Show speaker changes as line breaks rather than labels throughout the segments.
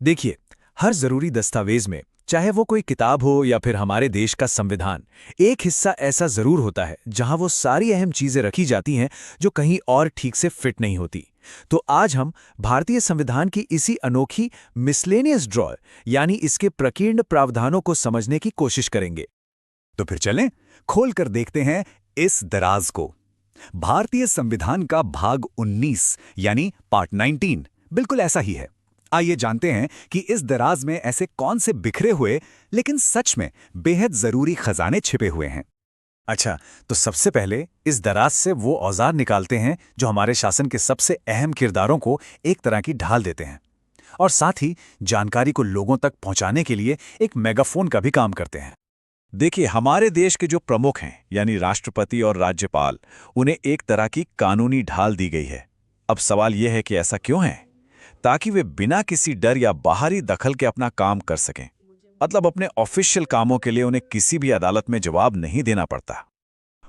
देखिए, हर जरूरी दस्तावेज में, चाहे वो कोई किताब हो या फिर हमारे देश का संविधान, एक हिस्सा ऐसा जरूर होता है जहां वो सारी अहम चीजें रखी जाती हैं जो कहीं और ठीक से फिट नहीं होती। तो आज हम भारतीय संविधान की इसी अनोखी मिसलेनियस ड्रॉर यानी इसके प्रकीर्ण प्रावधानों को समझने की कोशिश करेंगे।
तो फिर चलें, खोल कर देखते हैं इस दराज को। भारतीय संविधान का भाग 19 यानी पार्ट 19 बिल्कुल ऐसा ही है। आइए जानते हैं कि इस दराज में ऐसे कौन से बिखरे हुए लेकिन सच में बेहद जरूरी खजाने छिपे हुए हैं।
अच्छा, तो सबसे पहले इस दराज से वो औजार निकालते हैं जो हमारे शासन के सबसे अहम किरदारों को एक तरह की ढाल देते हैं और साथ ही जानकारी को लोगों तक पहुंचाने के लिए एक मेगाफोन का भी काम करते हैं।
देखिए, हमारे देश के जो प्रमुख हैं यानी राष्ट्रपति और राज्यपाल, उन्हें एक तरह की कानूनी ढाल दी गई है। अब सवाल यह है कि ऐसा क्यों है? ताकि वे बिना किसी डर या बाहरी दखल के अपना काम कर सकें। मतलब अपने ऑफिशियल कामों के लिए उन्हें किसी भी अदालत में जवाब नहीं देना पड़ता।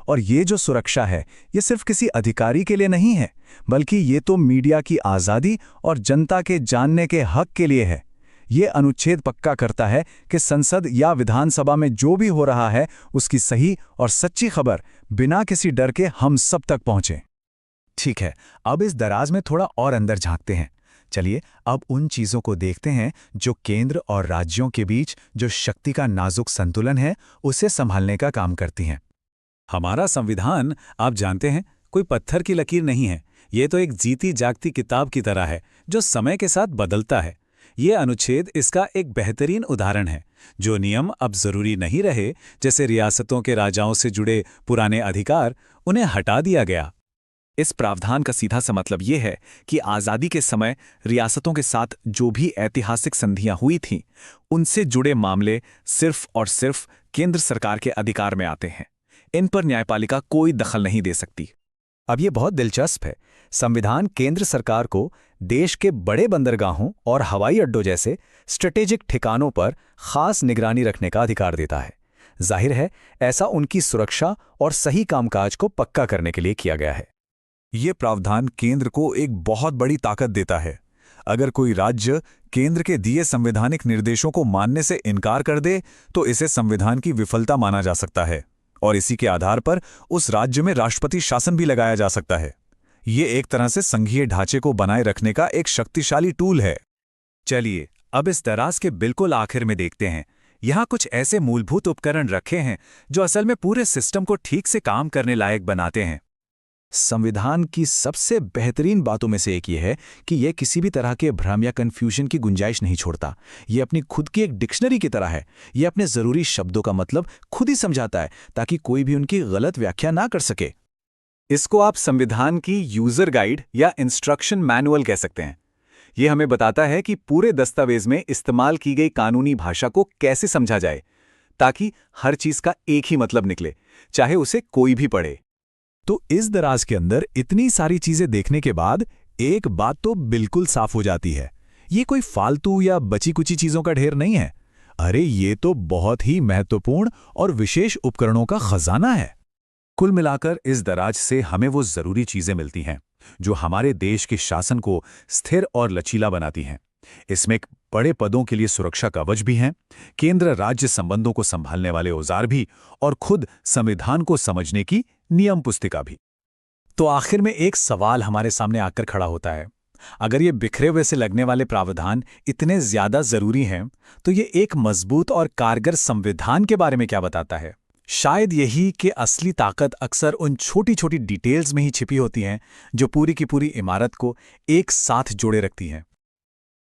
और ये जो सुरक्षा है, ये सिर्फ किसी अधिकारी के लिए नहीं है, बल्कि ये तो मीडिया की आज़ादी और जनता के जानने के हक के लिए है। ये अनुच्छेद पक्का करता है कि संसद या विधानसभा में जो भी हो रहा है उसकी सही और सच्ची खबर बिना किसी डर के हम सब तक पहुंचे।
ठीक है, अब इस दराज में थोड़ा और अंदर झांकते हैं। चलिए अब उन चीजों को देखते हैं जो केंद्र और राज्यों के बीच जो शक्ति का नाजुक संतुलन है उसे संभालने का काम करती हैं।
हमारा संविधान, आप जानते हैं, कोई पत्थर की लकीर नहीं है। ये तो एक जीती जागती किताब की तरह है जो समय के साथ बदलता है। ये अनुच्छेद इसका एक बेहतरीन उदाहरण है। जो नियम अब जरूरी नहीं रहे, जैसे रियासतों के राजाओं से जुड़े पुराने अधिकार, उन्हें हटा दिया गया।
इस प्रावधान का सीधा सा मतलब ये है कि आज़ादी के समय रियासतों के साथ जो भी ऐतिहासिक संधियां हुई थीं, उनसे जुड़े मामले सिर्फ और सिर्फ केंद्र सरकार के अधिकार में आते हैं। इन पर न्यायपालिका कोई दखल नहीं दे सकती।
अब ये बहुत दिलचस्प है। संविधान केंद्र सरकार को देश के बड़े बंदरगाहों और हवाई अड्डों जैसे स्ट्रेटेजिक ठिकानों पर खास निगरानी रखने का अधिकार देता है। जाहिर है, ऐसा उनकी सुरक्षा और सही कामकाज को पक्का करने के लिए किया गया है।
ये प्रावधान केंद्र को एक बहुत बड़ी ताकत देता है। अगर कोई राज्य केंद्र के दिए संवैधानिक निर्देशों को मानने से इनकार कर दे, तो इसे संविधान की विफलता माना जा सकता है और इसी के आधार पर उस राज्य में राष्ट्रपति शासन भी लगाया जा सकता है। ये एक तरह से संघीय ढांचे को बनाए रखने का एक शक्तिशाली टूल है।
चलिए अब इस दराज के बिल्कुल आखिर में देखते हैं। यहाँ कुछ ऐसे मूलभूत उपकरण रखे हैं जो असल में पूरे सिस्टम को ठीक से काम करने लायक बनाते हैं।
संविधान की सबसे बेहतरीन बातों में से एक ये है कि यह किसी भी तरह के भ्रम या कन्फ्यूजन की गुंजाइश नहीं छोड़ता। यह अपनी खुद की एक डिक्शनरी की तरह है। यह अपने जरूरी शब्दों का मतलब खुद ही समझाता है ताकि कोई भी उनकी गलत व्याख्या ना कर सके।
इसको आप संविधान की यूजर गाइड या इंस्ट्रक्शन मैनुअल कह सकते हैं। यह हमें बताता है कि पूरे दस्तावेज में इस्तेमाल की गई कानूनी भाषा को कैसे समझा जाए ताकि हर चीज का एक ही मतलब निकले, चाहे उसे कोई भी पढ़े।
तो इस दराज के अंदर इतनी सारी चीजें देखने के बाद एक बात तो बिल्कुल साफ हो जाती है। ये कोई फालतू या बची कुची चीजों का ढेर नहीं है। अरे ये तो बहुत ही महत्वपूर्ण और विशेष उपकरणों का खजाना है।
कुल मिलाकर इस दराज से हमें वो जरूरी चीजें मिलती हैं जो हमारे देश के शासन को स्थिर और लचीला बनाती हैं। इसमें बड़े पदों के लिए सुरक्षा कवच भी हैं, केंद्र राज्य संबंधों को संभालने वाले औजार भी, और खुद संविधान को समझने की नियम पुस्तिका भी।
तो आखिर में एक सवाल हमारे सामने आकर खड़ा होता है। अगर ये बिखरे हुए से लगने वाले प्रावधान इतने ज्यादा जरूरी हैं, तो ये एक मजबूत और कारगर संविधान के बारे में क्या बताता है? शायद यही कि असली ताकत अक्सर उन छोटी छोटी डिटेल्स में ही छिपी होती हैं जो पूरी की पूरी इमारत को एक साथ जोड़े रखती हैं।